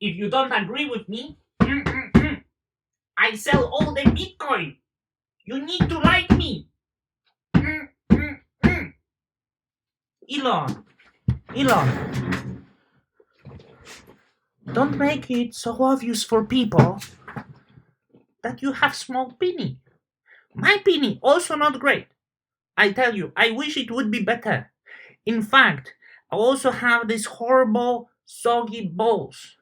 If you don't agree with me, I sell all the Bitcoin. You need to like me. Elon, Elon, don't make it so obvious for people that you have small penny. My penny also not great. I tell you, I wish it would be better. In fact, I also have these horrible soggy balls.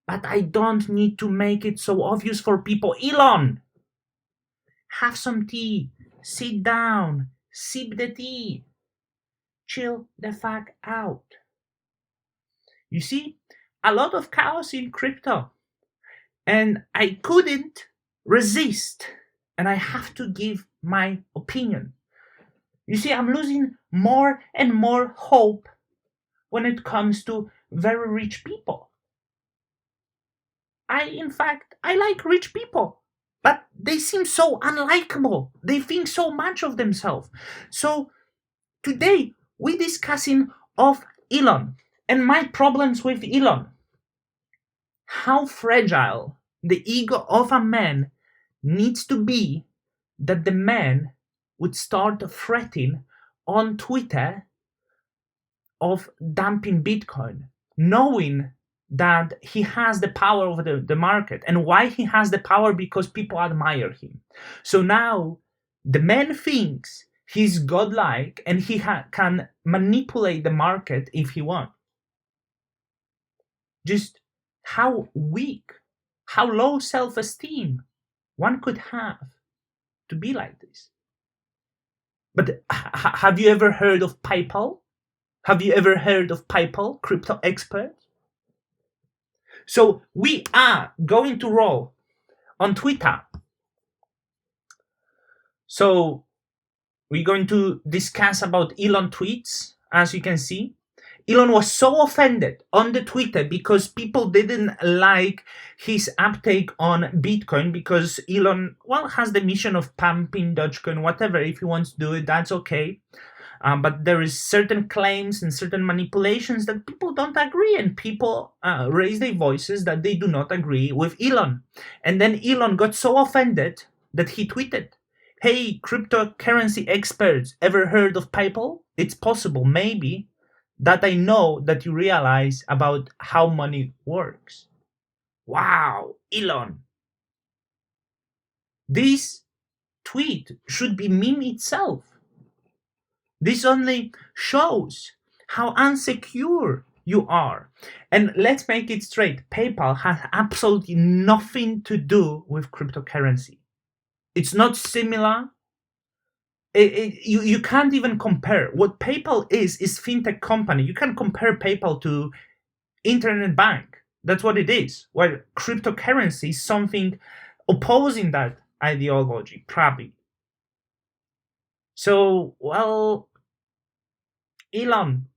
But I don't need to make it so obvious for people. Elon, have some tea. Sit down. Sip the tea. Chill the fuck out. You see, a lot of chaos in crypto. And I couldn't resist. And I have to give my opinion. You see, I'm losing more and more hope when it comes to very rich people. I like rich people, but they seem so unlikable. They think so much of themselves. So today we discussing of Elon and my problems with Elon. How fragile the ego of a man needs to be that the man would start threatening on Twitter of dumping Bitcoin, knowing that he has the power over the market. And why he has the power? Because people admire him. So now the man thinks he's godlike and he can manipulate the market if he wants. Just how weak, how low self-esteem one could have to be like this. But have you ever heard of PayPal? Have you ever heard of PayPal, crypto expert? So we are going to roll on Twitter. So we're going to discuss about Elon tweets. As you can see, Elon was so offended on the Twitter because people didn't like his uptake on Bitcoin, because Elon, well, has the mission of pumping Dogecoin, whatever. If he wants to do it, that's okay. But there is certain claims and certain manipulations that people don't agree, and people raise their voices that they do not agree with Elon. And then Elon got so offended that he tweeted, "Hey, cryptocurrency experts, ever heard of PayPal? It's possible, maybe, that I know that you realize about how money works." Wow, Elon. This tweet should be meme itself. This only shows how unsecure you are. And let's make it straight. PayPal has absolutely nothing to do with cryptocurrency. It's not similar. You can't even compare. What PayPal is fintech company. You can compare PayPal to internet bank. That's what it is. While cryptocurrency is something opposing that ideology, probably. So, well, Elon,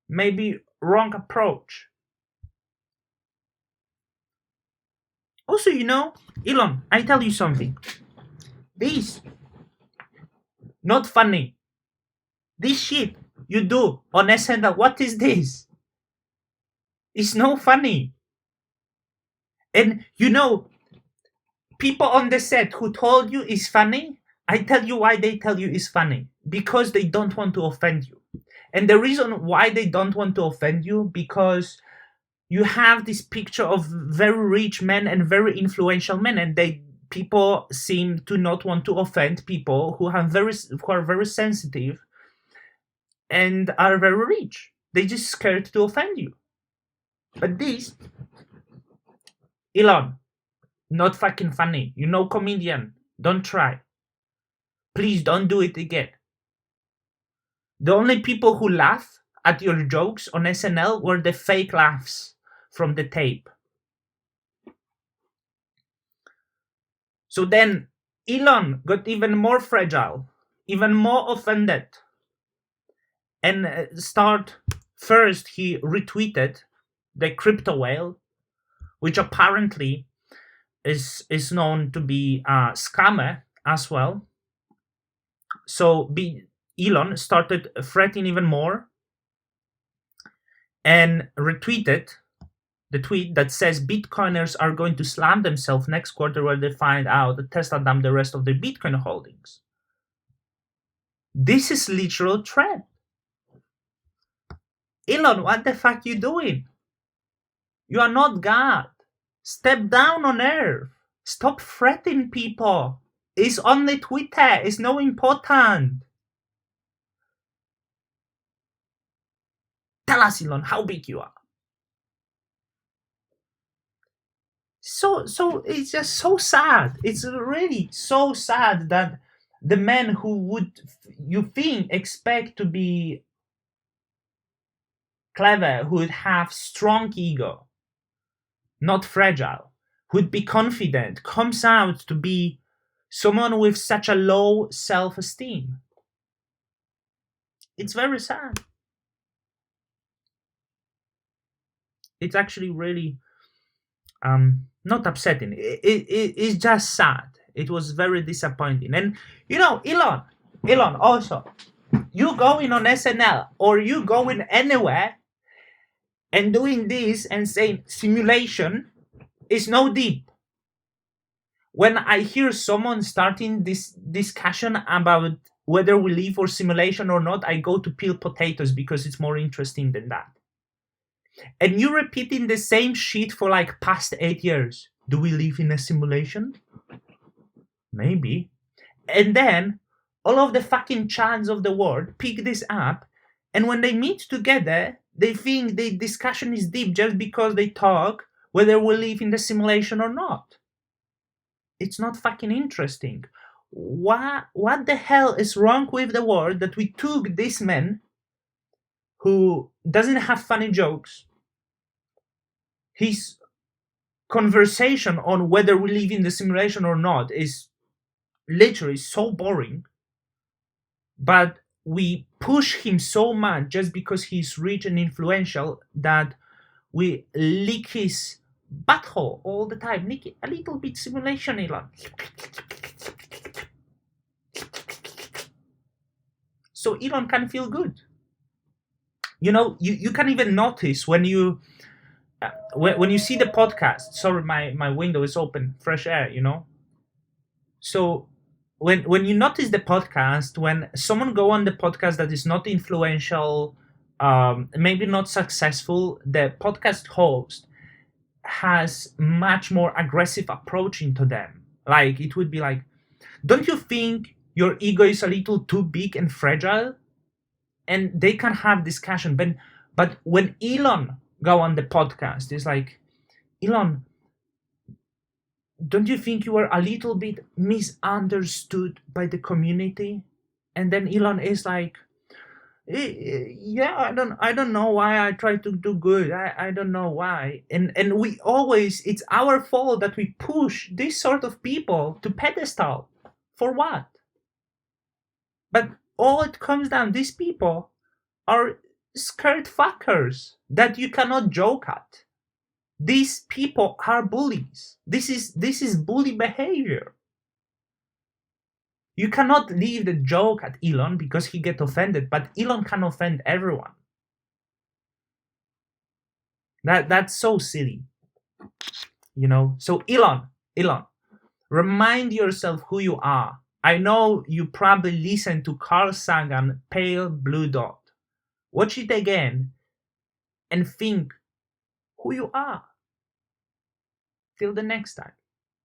maybe wrong approach. Also, Elon, I tell you something. This, not funny. This shit you do on SNL, what is this? It's no funny. And people on the set who told you it's funny, I tell you why they tell you it's funny. Because they don't want to offend you. And the reason why they don't want to offend you, because you have this picture of very rich men and very influential men, and people seem to not want to offend people who are very sensitive and are very rich. They just scared to offend you. But this, Elon, not fucking funny. Comedian. Don't try. Please don't do it again. The only people who laugh at your jokes on SNL were the fake laughs from the tape. So then Elon got even more fragile, even more offended, and first he retweeted the crypto whale, which apparently is known to be a scammer as well. So Elon started threatening even more and retweeted the tweet that says Bitcoiners are going to slam themselves next quarter when they find out that Tesla dumped the rest of their Bitcoin holdings. This is literal threat. Elon, what the fuck you doing? You are not God. Step down on Earth. Stop threatening people. It's only Twitter. It's no important. Tell us, Elon, how big you are. So it's just so sad. It's really so sad that the man who would you think expect to be clever, who would have strong ego, not fragile, who would be confident, comes out to be someone with such a low self-esteem. It's very sad. It's actually really not upsetting. It's just sad. It was very disappointing. And Elon also, you going on SNL or you going anywhere and doing this and saying simulation is no deep. When I hear someone starting this discussion about whether we live for simulation or not, I go to peel potatoes because it's more interesting than that. And you repeating the same shit for like past 8 years. Do we live in a simulation? Maybe. And then all of the fucking chants of the world pick this up, and when they meet together, they think the discussion is deep just because they talk whether we live in the simulation or not. It's not fucking interesting. What the hell is wrong with the world that we took this man who doesn't have funny jokes, his conversation on whether we live in the simulation or not is literally so boring, but we push him so much just because he's rich and influential that we lick his butthole all the time. Lick it a little bit simulation, Elon. So Elon can feel good. You can even notice when you see the podcast. Sorry, my window is open, fresh air. So when you notice the podcast, when someone go on the podcast that is not influential, maybe not successful, the podcast host has much more aggressive approach into them. Like it would be like, don't you think your ego is a little too big and fragile? And they can have discussion, but when Elon go on the podcast, it's like, Elon, don't you think you were a little bit misunderstood by the community? And then Elon is like, yeah, I don't know why I try to do good. I don't know why. And we always, it's our fault that we push this sort of people to pedestal. For what? But all it comes down, these people are scared fuckers that you cannot joke at. These people are bullies. This is bully behavior. You cannot leave the joke at Elon because he get offended, but Elon can offend everyone. That's so silly. So Elon, remind yourself who you are. I know you probably listened to Carl Sagan, Pale Blue Dot. Watch it again and think who you are. Till the next time.